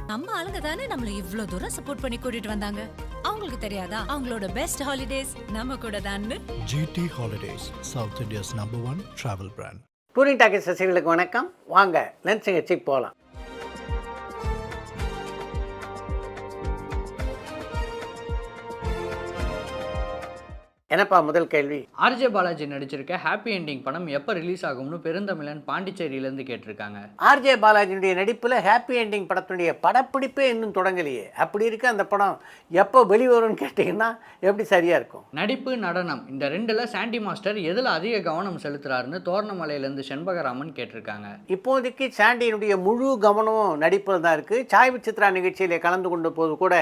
நம்ம ஆளுங்க தானே நம்மள இவ்ளோ தூரம் சப்போர்ட் பண்ணி கூட்டிட்டு வந்தாங்க. அவங்களுக்கு தெரியாதா அவங்களோட பெஸ்ட் ஹாலிடேஸ் நம்ம கூட தான்னு. GT Holidays, South India's #1 travel brand. Touring Talkies ரசிகர்களுக்கு வணக்கம். வாங்க லென்ஸ் நிகழ்ச்சிக்கு போகலாம். என்னப்பா முதல் கேள்வி? ஆர்ஜே பாலாஜி நடிச்சிருக்க ஹாப்பி என்டிங் படம் எப்போ ரிலீஸ் ஆகும்னு பெருந்தமிழன் பாண்டிச்சேரியிலேருந்து கேட்டிருக்காங்க. ஆர்ஜே பாலாஜியுடைய நடிப்பில் ஹாப்பி என்டிங் படத்துடைய படப்பிடிப்பே இன்னும் தொடங்கலையே. அப்படி இருக்க அந்த படம் எப்போ வெளிவரும்னு கேட்டிங்கன்னா எப்படி சரியாக இருக்கும்? நடிப்பு, நடனம் இந்த ரெண்டில் சாண்டி மாஸ்டர் எதில் அதிக கவனம் செலுத்துறாருன்னு தோரணமலையிலேருந்து செண்பகராமன் கேட்டிருக்காங்க. இப்போதைக்கு சாண்டியினுடைய முழு கவனமும் நடிப்பில் தான் இருக்குது. சாய் விசித்ரா நிகழ்ச்சியில் கலந்து கொண்ட போது கூட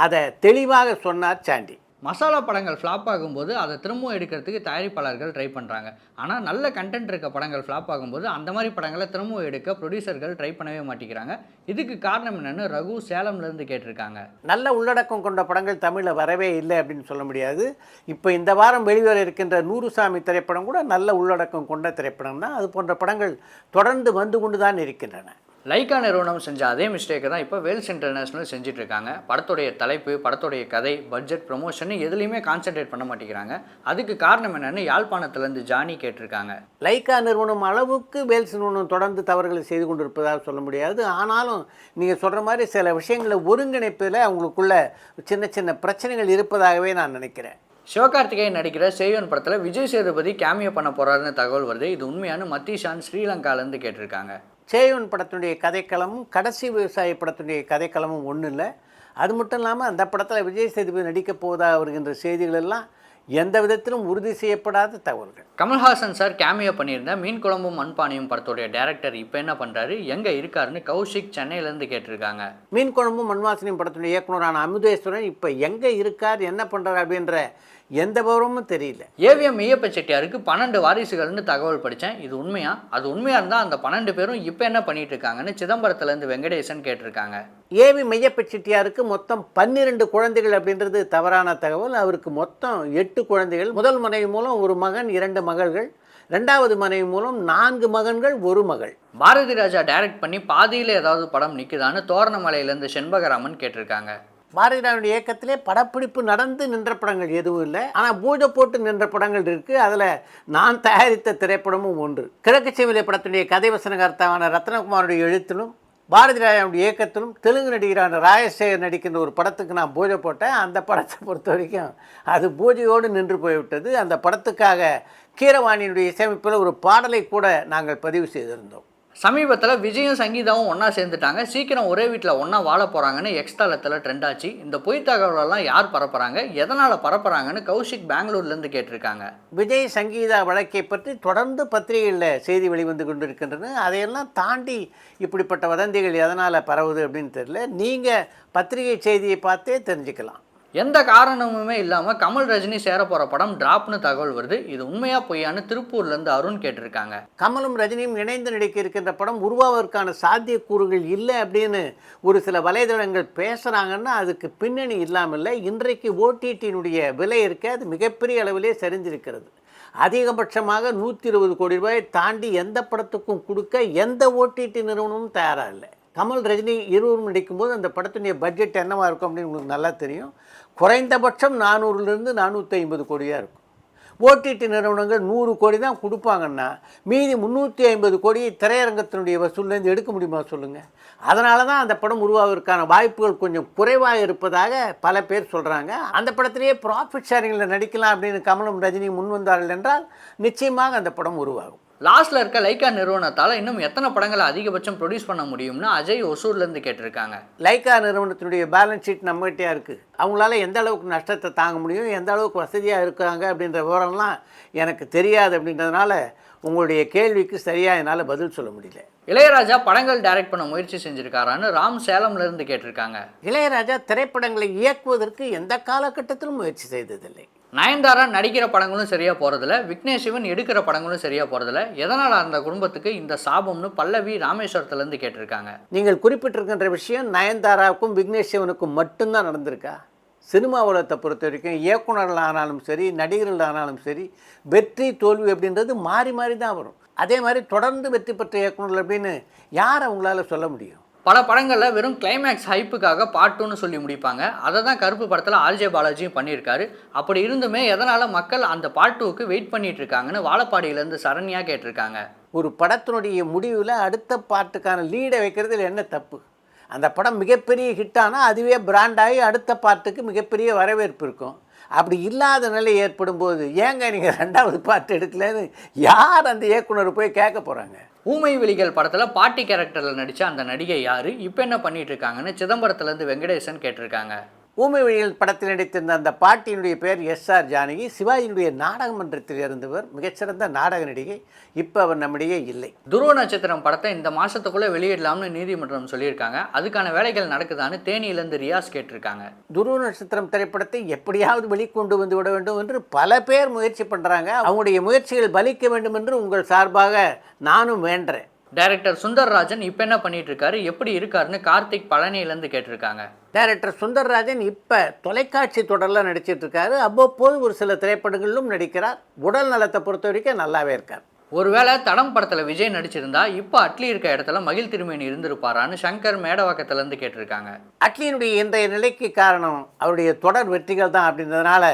அதை தெளிவாக சொன்னார் சாண்டி. மசாலா படங்கள் ஃப்ளாப் ஆகும்போது அதை திரும்பவும் எடுக்கிறதுக்கு தயாரிப்பாளர்கள் ட்ரை பண்ணுறாங்க. ஆனால் நல்ல கண்டென்ட் இருக்க படங்கள் ஃப்ளாப் ஆகும்போது அந்த மாதிரி படங்களை திரும்பவும் எடுக்க ப்ரொடியூசர்கள் ட்ரை பண்ணவே மாட்டேங்கிறாங்க. இதுக்கு காரணம் என்னென்னு ரகு சேலம்லேருந்து கேட்டிருக்காங்க. நல்ல உள்ளடக்கம் கொண்ட படங்கள் தமிழில் வரவே இல்லை அப்படின்னு சொல்ல முடியாது. இப்போ இந்த வாரம் வெளிவர இருக்கின்ற நூறுசாமி திரைப்படம் கூட நல்ல உள்ளடக்கம் கொண்ட திரைப்படம் தான். அது போன்ற படங்கள் தொடர்ந்து வந்து கொண்டு தான் இருக்கின்றன. லைக்கா நிறுவனம் செஞ்ச அதே மிஸ்டேக்கை தான் இப்போ வேல்ஸ் இன்டர்நேஷனல் செஞ்சிட்ருக்காங்க. படத்துடைய தலைப்பு, படத்துடைய கதை, பட்ஜெட், ப்ரொமோஷன் எதுலேயுமே கான்சென்ட்ரேட் பண்ண மாட்டேங்கிறாங்க. அதுக்கு காரணம் என்னென்னு யாழ்ப்பாணத்துலேருந்து ஜானி கேட்டிருக்காங்க. லைக்கா நிறுவனம் அளவுக்கு வேல்ஸ் நிறுவனம் தொடர்ந்து தவறுகளை செய்து கொண்டு இருப்பதாக சொல்ல முடியாது. ஆனாலும் நீங்கள் சொல்கிற மாதிரி சில விஷயங்களை ஒருங்கிணைப்பதில் அவங்களுக்குள்ள சின்ன சின்ன பிரச்சனைகள் இருப்பதாகவே நான் நினைக்கிறேன். சிவகார்த்திகேயன் நடிக்கிற சேயோன் படத்தில் விஜய் சேதுபதி கேமியோ பண்ண போகிறாருன்னு தகவல் வருது. இது உண்மையான மத்தீஷான் ஸ்ரீலங்காலேருந்து கேட்டிருக்காங்க. சேயோன் படத்தினுடைய கதைக்களமும் கடைசி விவசாயி படத்தினுடைய கதைக்களமும் ஒன்றும் இல்லை. அது மட்டும் இல்லாமல் அந்த படத்தில் விஜய் சேதுபதி நடிக்கப் போவதாக வருகின்ற செய்திகள் எல்லாம் எந்த விதத்திலும் உறுதி செய்யப்படாத தகவல்கள். கமல்ஹாசன் சார் கேமியோ பண்ணியிருந்த மீன் குழம்பும் மண்பானையும் படத்துடைய டைரக்டர் இப்போ என்ன பண்ணுறாரு, எங்கே இருக்காருன்னு கௌஷிக் சென்னையிலேருந்து கேட்டிருக்காங்க. மீன் குழம்பும் மண்வாசனையும் படத்தினுடைய இயக்குனரான அமுதேஸ்வரன் இப்போ எங்கே இருக்கார், என்ன பண்ணுறாரு அப்படின்ற எந்த விவரமும் தெரியல. ஏவிஎம் ஈயப்ப செட்டியாருக்கு 12 வாரிசுகள்னு தகவல் படித்தேன். இது உண்மையா? அது உண்மையாக இருந்தால் அந்த 12 பேரும் இப்போ என்ன பண்ணிட்டு இருக்காங்கன்னு சிதம்பரத்துலேருந்து வெங்கடேசன் கேட்டிருக்காங்க. ஏவி மெய்யப்ப செட்டியாருக்கு மொத்தம் 12 குழந்தைகள் அப்படின்றது தவறான தகவல். அவருக்கு மொத்தம் 8 குழந்தைகள். முதல் மனைவி மூலம் ஒரு மகன், 2 மகள்கள். 2வது மனைவி மூலம் 4 மகன்கள், 1 மகள். பாரதி ராஜா டைரக்ட் பண்ணி பாதியில் ஏதாவது படம் நிற்குதான்னு தோரணமலையிலேருந்து செண்பகராமன் கேட்டிருக்காங்க. பாரதிராஜனுடைய இயக்கத்திலே படப்பிடிப்பு நடந்து நின்ற படங்கள் எதுவும் இல்லை. ஆனால் பூஜை போட்டு நின்ற படங்கள் இருக்குது. அதில் நான் தயாரித்த திரைப்படமும் ஒன்று. கிழக்கு செவிலிய படத்துடைய கதை வசனகர்த்தாவான ரத்னகுமாருடைய எழுத்திலும் பாரதிராஜனுடைய இயக்கத்திலும் தெலுங்கு நடிகரான ராஜசேகர் நடிக்கின்ற ஒரு படத்துக்கு நான் பூஜை போட்டேன். அந்த படத்தை பொறுத்த வரைக்கும் அது பூஜையோடு நின்று போய்விட்டது. அந்த படத்துக்காக கீரவாணியினுடைய இசையமைப்பில் ஒரு பாடலை கூட நாங்கள் பதிவு செய்திருந்தோம். சமீபத்தில் விஜயும் சங்கீதாவும் ஒன்றா சேர்ந்துட்டாங்க. சீக்கிரம் ஒரே வீட்டில் ஒன்றா வாழ போகிறாங்கன்னு எக்ஸ்தலத்தில் ட்ரெண்ட் ஆச்சு. இந்த பொய் தகவலெல்லாம் யார் பரப்புகிறாங்க, எதனால் பரப்புகிறாங்கன்னு கௌஷிக் பெங்களூர்லேருந்து கேட்டிருக்காங்க. விஜய் சங்கீதா வழக்கை பற்றி தொடர்ந்து பத்திரிகைகளில் செய்தி வெளிவந்து கொண்டு இருக்கின்றன. அதையெல்லாம் தாண்டி இப்படிப்பட்ட வதந்திகள் எதனால் பரவுது அப்படின்னு தெரியல. நீங்கள் பத்திரிகை செய்தியை பார்த்தே தெரிஞ்சுக்கலாம். எந்த காரணமுமே இல்லாமல் கமல் ரஜினி சேர போகிற படம் டிராப்னு தகவல் வருது. இது உண்மையா பொய்யான்னு திருப்பூர்லேருந்து அருண் கேட்டிருக்காங்க. கமலும் ரஜினியும் இணைந்து நடிக்க இருக்கின்ற படம் உருவாவதற்கான சாத்தியக்கூறுகள் இல்லை அப்படின்னு ஒரு சில வலைதளங்கள் பேசுகிறாங்கன்னா அதுக்கு பின்னணி இல்லாமல் இன்றைக்கு ஓடிடியினுடைய விலை இருக்க அது மிகப்பெரிய அளவிலே சரிஞ்சிருக்கிறது. அதிகபட்சமாக 120 கோடி ரூபாயை தாண்டி எந்த படத்துக்கும் கொடுக்க எந்த ஓடிடி நிறுவனமும் தயாராக இல்லை. கமல் ரஜினி இருவரும் நடிக்கும்போது அந்த படத்துடைய பட்ஜெட் என்னவாக இருக்கும் அப்படின்னு உங்களுக்கு நல்லா தெரியும். குறைந்தபட்சம் 400லேருந்து 450 கோடியாக இருக்கும். ஓடிடி நிறுவனங்கள் 100 கோடி தான் கொடுப்பாங்கன்னா மீதி 350 கோடியை திரையரங்கத்தினுடைய வசூல்லேருந்து எடுக்க முடியுமா சொல்லுங்கள்? அதனால தான் அந்த படம் உருவாவதற்கான வாய்ப்புகள் கொஞ்சம் குறைவாக இருப்பதாக பல பேர் சொல்கிறாங்க. அந்த படத்திலேயே ப்ராஃபிட் ஷேரிங்கில் நடிக்கலாம் அப்படின்னு கமலும் ரஜினியும் முன் வந்தார்கள் என்றால் நிச்சயமாக அந்த படம் உருவாகும். லாஸ்ட்டில் இருக்க லைக்கா நிறுவனத்தால் இன்னும் எத்தனை படங்களை அதிகபட்சம் ப்ரொடியூஸ் பண்ண முடியும்னு அஜய் ஒசூர்லேருந்து கேட்டிருக்காங்க. லைக்கா நிறுவனத்தினுடைய பேலன்ஸ் ஷீட் நம்மகிட்டே இருக்குது. அவங்களால எந்த அளவுக்கு நஷ்டத்தை தாங்க முடியும், எந்த அளவுக்கு வசதியாக இருக்காங்க அப்படின்ற விவரம்லாம் எனக்கு தெரியாது. அப்படின்றதுனால உங்களுடைய கேள்விக்கு சரியாக என்னால் பதில் சொல்ல முடியல. இளையராஜா படங்கள் டைரக்ட் பண்ண முயற்சி செஞ்சுருக்காரான்னு ராம் சேலம்லேருந்து கேட்டிருக்காங்க. இளையராஜா திரைப்படங்களை இயக்குவதற்கு எந்த காலகட்டத்திலும் முயற்சி செய்ததில்லை. நயன்தாரா நடிக்கிற படங்களும் சரியாக போகிறதில்ல, விக்னேஷ் சிவன் எடுக்கிற படங்களும் சரியாக போகிறதில்ல. எதனால் அந்த குடும்பத்துக்கு இந்த சாபம்னு பல்லவி ராமேஸ்வரத்துலேருந்து கேட்டிருக்காங்க. நீங்கள் குறிப்பிட்டிருக்கின்ற விஷயம் நயன்தாராவுக்கும் விக்னேஷ் சிவனுக்கும் மட்டும்தான் நடந்திருக்கா? சினிமா உலகத்தை பொறுத்த வரைக்கும் இயக்குநர்கள் ஆனாலும் சரி, நடிகர்கள் ஆனாலும் சரி, வெற்றி தோல்வி அப்படின்றது மாறி மாறி தான் வரும். அதே மாதிரி தொடர்ந்து வெற்றி பெற்ற இயக்குநர்கள் அப்படின்னு யார் அவங்களால சொல்ல முடியும்? பல படங்களில் வெறும் கிளைமேக்ஸ் ஹைப்புக்காக பார்ட் 2ன்னு சொல்லி முடிப்பாங்க. அதை தான் கருப்பு படத்தில் ஆர்ஜே பாலாஜியும் பண்ணியிருக்காரு. அப்படி இருந்துமே எதனால் மக்கள் அந்த பார்ட் 2க்கு வெயிட் பண்ணிட்டு இருக்காங்கன்னு வாழப்பாடியிலேருந்து சரண்யா கேட்டிருக்காங்க. ஒரு படத்தினுடைய முடிவில் அடுத்த பாட்டுக்கான லீடை வைக்கிறதுல என்ன தப்பு? அந்த படம் மிகப்பெரிய ஹிட்டானால் அதுவே பிராண்டாகி அடுத்த பாட்டுக்கு மிகப்பெரிய வரவேற்பு இருக்கும். அப்படி இல்லாத நிலை ஏற்படும் போது ஏங்க நீங்கள் 2வது பாட்டு எடுக்கலன்னு யார் அந்த இயக்குனர் போய் கேட்க போகிறாங்க? ஊமை விழிகள் படத்தில் பாட்டி கேரக்டரில் நடித்த அந்த நடிகை யார், இப்போ என்ன பண்ணிட்டு இருக்காங்கன்னு சிதம்பரத்துலேருந்து வெங்கடேசன் கேட்டிருக்காங்க. ஊமை விழிகள் படத்தில் நடித்திருந்த அந்த பாட்டியினுடைய பேர் எஸ்ஆர் ஜானகி. சிவாஜியினுடைய நாடக மன்றத்தில் இருந்தவர், மிகச்சிறந்த நாடக நடிகை. இப்போ அவர் நம்மிடையே இல்லை. துருவ நட்சத்திரம் படத்தை இந்த மாதத்துக்குள்ளே வெளியிடலாம்னு நீதிமன்றம் சொல்லியிருக்காங்க. அதுக்கான வேலைகள் நடக்குதான்னு தேனியிலேருந்து ரியாஸ் கேட்டிருக்காங்க. துருவ நட்சத்திரம் திரைப்படத்தை எப்படியாவது வெளிக்கொண்டு வந்து விட வேண்டும் என்று பல பேர் முயற்சி பண்ணுறாங்க. அவங்களுடைய முயற்சிகள் பலிக்க வேண்டும் என்று உங்கள் சார்பாக நானும் வேண்டுறேன். டைரக்டர் சுந்தர்ராஜன் இப்போ என்ன பண்ணிட்டு இருக்காரு, எப்படி இருக்காருன்னு கார்த்திக் பழனியிலேருந்து கேட்டிருக்காங்க. டைரக்டர் சுந்தர்ராஜன் இப்போ தொலைக்காட்சி தொடரில் நடிச்சிட்டு இருக்காரு. அவ்வப்போது ஒரு சில திரைப்படங்களிலும் நடிக்கிறார். உடல் நலத்தை பொறுத்த வரைக்கும் நல்லாவே இருக்கார். ஒருவேளை தடம் படத்தில் விஜய் நடிச்சிருந்தா இப்போ அட்லி இருக்க இடத்துல மகிழ் திருமேனி இருந்திருப்பாரான்னு சங்கர் மேடவாக்கத்திலேருந்து கேட்டிருக்காங்க. அட்லியினுடைய இன்றைய நிலைக்கு காரணம் அவருடைய தொடர் வெற்றிகள் தான் அப்படின்றதுனால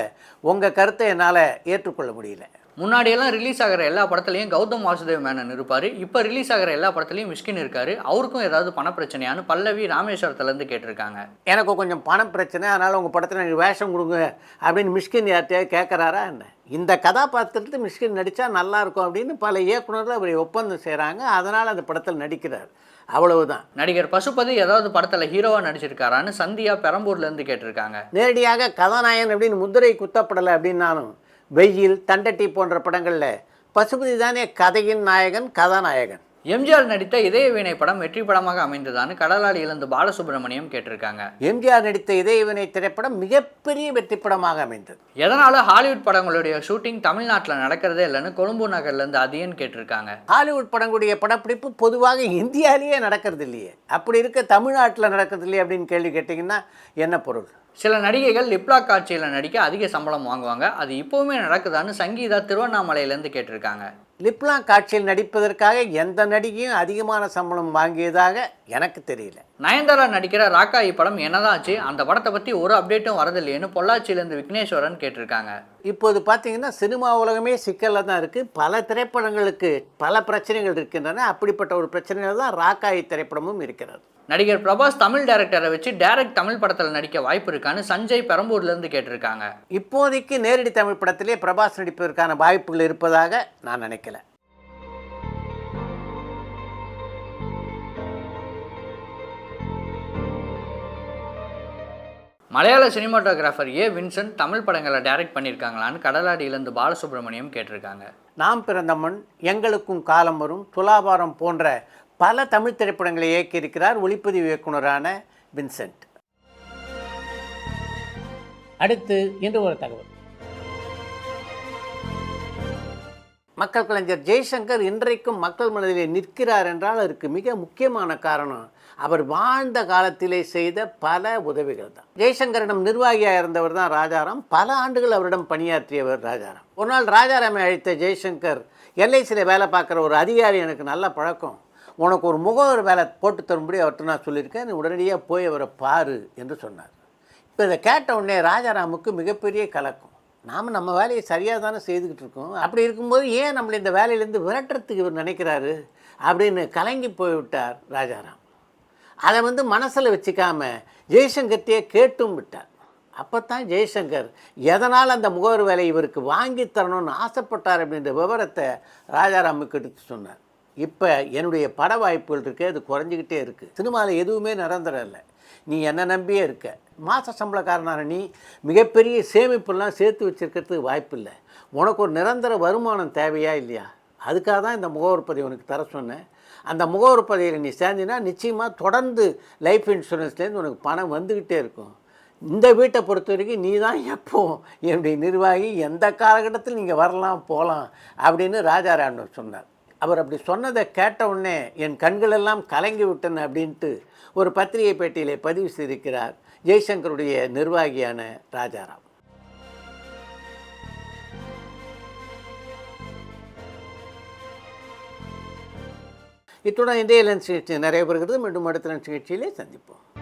உங்கள் கருத்தை என்னால் ஏற்றுக்கொள்ள முடியல. முன்னாடியெல்லாம் ரிலீஸ் ஆகிற எல்லா படத்துலையும் கௌதம் வாசுதேவ் மேனன் இருப்பார். இப்போ ரிலீஸ் ஆகிற எல்லா படத்துலையும் மிஷ்கின் இருக்காரு. அவருக்கும் ஏதாவது பண பிரச்சனையான்னு பல்லவி ராமேஸ்வரத்துலேருந்து கேட்டிருக்காங்க. எனக்கு கொஞ்சம் பணம் பிரச்சனை, அதனால் உங்கள் படத்தில் எனக்கு வேஷம் கொடுங்க அப்படின்னு மிஷ்கின் யார்ட்டையாவது கேட்குறாரா என்ன? இந்த கதாபாத்திரத்தை மிஷ்கின் நடித்தா நல்லாயிருக்கும் அப்படின்னு பல இயக்குநர்கள் அவரை ஒப்பந்தம் செய்கிறாங்க. அதனால் அந்த படத்தில் நடிக்கிறார், அவ்வளவுதான். நடிகர் பசுபதி ஏதாவது படத்தில் ஹீரோவாக நடிச்சிருக்காரான்னு சந்தியா பெரம்பூர்லேருந்து கேட்டிருக்காங்க. நேரடியாக கதாநாயகன் அப்படின்னு முத்திரை குத்தப்படலை அப்படின்னாலும் வெயில், தண்டட்டி போன்ற படங்களில் பசுபதி தானே கதையின் நாயகன், கதாநாயகன். எம்ஜிஆர் நடித்த இதய வீணை படம் வெற்றி படமாக அமைந்ததான்னு கடலாடியிலிருந்து பாலசுப்ரமணியம் கேட்டிருக்காங்க. எம்ஜிஆர் நடித்த இதய வீணை திரைப்படம் மிகப்பெரிய வெற்றி படமாக அமைந்தது. எதனால ஹாலிவுட் படங்களுடைய ஷூட்டிங் தமிழ்நாட்டில் நடக்கிறதே இல்லைன்னு கொழும்பு நகர்லேருந்து அதியன் கேட்டிருக்காங்க. ஹாலிவுட் படங்களுடைய படப்பிடிப்பு பொதுவாக இந்தியாவிலேயே நடக்கிறது இல்லையே, அப்படி இருக்க தமிழ்நாட்டில் நடக்கிறது இல்லையே அப்படின்னு கேள்வி கேட்டிங்கன்னா என்ன பொருள்? சில நடிகைகள் லிப்லாக் காட்சியில் நடிக்க அதிக சம்பளம் வாங்குவாங்க. அது இப்போவுமே நடக்குதான்னு சங்கீதா திருவண்ணாமலையிலேருந்து கேட்டிருக்காங்க. லிப்லாக் காட்சியில் நடிப்பதற்காக எந்த நடிகையும் அதிகமான சம்பளம் வாங்கியதாக எனக்கு தெரியல. நயன்தாரா நடிக்கிற ராக்காயி படம் என்னதாச்சு, அந்த படத்தை பற்றி ஒரு அப்டேட்டும் வரதில்லையேன்னு பொள்ளாச்சியிலேருந்து விக்னேஸ்வரன் கேட்டிருக்காங்க. இப்போது பார்த்தீங்கன்னா சினிமா உலகமே சிக்கலில் தான் இருக்குது. பல திரைப்படங்களுக்கு பல பிரச்சனைகள் இருக்கின்றன. அப்படிப்பட்ட ஒரு பிரச்சனைகள் தான் ராக்காயி திரைப்படமும் இருக்கிறது. நடிகர் பிரபாஸ் தமிழ் டைரக்டரை வச்சு டைரக்ட் தமிழ் படத்தில் நடிக்க வாய்ப்பு இருக்கான்னு சஞ்சய் பெரம்பூர்லேருந்து கேட்டிருக்காங்க. இப்போதைக்கு நேரடி தமிழ் படத்திலே பிரபாஸ் நடிப்பதற்கான வாய்ப்புகள் இருப்பதாக நான் நினைக்கல. மலையாள சினிமாட்டோகிராஃபர் ஏ வின்சென்ட் தமிழ் படங்களை டைரக்ட் பண்ணியிருக்காங்களான்னு கடலாடியிலேருந்து பாலசுப்ரமணியம் கேட்டிருக்காங்க. நாம் பிறந்த மண், எங்களுக்கும் காலம் வரும், துலாபாரம் போன்ற பல தமிழ் திரைப்படங்களை இயக்கியிருக்கிறார் ஒளிப்பதிவு இயக்குனரான வின்சென்ட். அடுத்து இன்று ஒரு தகவல். மக்கள் கலைஞர் ஜெய்சங்கர் இன்றைக்கும் மக்கள் மனதிலே நிற்கிறார் என்றால் அதற்கு மிக முக்கியமான காரணம் அவர் வாழ்ந்த காலத்திலே செய்த பல உதவிகள் தான். ஜெய்சங்கரிடம் நிர்வாகியாக இருந்தவர் தான் ராஜாராம். பல ஆண்டுகள் அவரிடம் பணியாற்றியவர் ராஜாராம். ஒரு நாள் ராஜாராமை அழைத்த ஜெய்சங்கர், எல்ஐசியில் வேலை பார்க்குற ஒரு அதிகாரி எனக்கு நல்ல பழக்கம், உனக்கு ஒரு முகவர் வேலை போட்டு தரும்படி அவர்கிட்ட நான் சொல்லியிருக்கேன், நீ உடனடியாக போய் அவரை பாரு என்று சொன்னார். இப்போ இதை கேட்ட உடனே ராஜாராமுக்கு மிகப்பெரிய கலக்கம். நாம் நம்ம வேலையை சரியாக தானே செய்துக்கிட்டு இருக்கோம், அப்படி இருக்கும்போது ஏன் நம்மளை இந்த வேலையிலேருந்து விரட்டுறதுக்கு இவர் நினைக்கிறாரு அப்படின்னு கலங்கி போய்விட்டார் ராஜாராம். அதை மனசில் வச்சுக்காம ஜெய்சங்கர்கிட்டே கேட்டும் விட்டார். அப்போ தான் ஜெய்சங்கர் எதனால் அந்த முகவர் வேலை இவருக்கு வாங்கி தரணும்னு ஆசைப்பட்டார் அப்படின்ற விவரத்தை ராஜாராமுக்கு எடுத்து சொன்னார். இப்போ என்னுடைய பட வாய்ப்புகள் இருக்குது, அது குறைஞ்சிக்கிட்டே இருக்குது. சினிமாவில் எதுவுமே நிரந்தரம் இல்லை, நீ என்னை நம்பியே இருக்க. மாத சம்பளக்காரனான நீ மிகப்பெரிய சேமிப்புலாம் சேர்த்து வச்சுருக்கிறதுக்கு வாய்ப்பு இல்லை. உனக்கு ஒரு நிரந்தர வருமானம் தேவையா இல்லையா? அதுக்காக தான் இந்த முகவர் பதிவு உனக்கு தர சொன்னேன். அந்த முகவர் பதிவில் நீ சேர்ந்தினா நிச்சயமாக தொடர்ந்து லைஃப் இன்சூரன்ஸ்லேருந்து உனக்கு பணம் வந்துக்கிட்டே இருக்கும். இந்த வீட்டை பொறுத்த வரைக்கும் நீ தான் எப்போ என்னுடைய நிர்வாகி, எந்த காலகட்டத்தில் நீங்கள் வரலாம் போகலாம் அப்படின்னு ராஜாராம் சொன்னார். அவர் அப்படி சொன்னதை கேட்ட உடனே என் கண்களெல்லாம் கலங்கி விட்டன அப்படின்ட்டு ஒரு பத்திரிகை பேட்டியிலே பதிவு செய்திருக்கிறார் ஜெய்சங்கருடைய நிர்வாகியான ராஜாராம். இத்துடன் இந்திய லென்ஸ் நிகழ்ச்சி நிறைய பெறுகிறது. மீண்டும் அடுத்த லென்ஸ் நிகழ்ச்சியிலே சந்திப்போம்.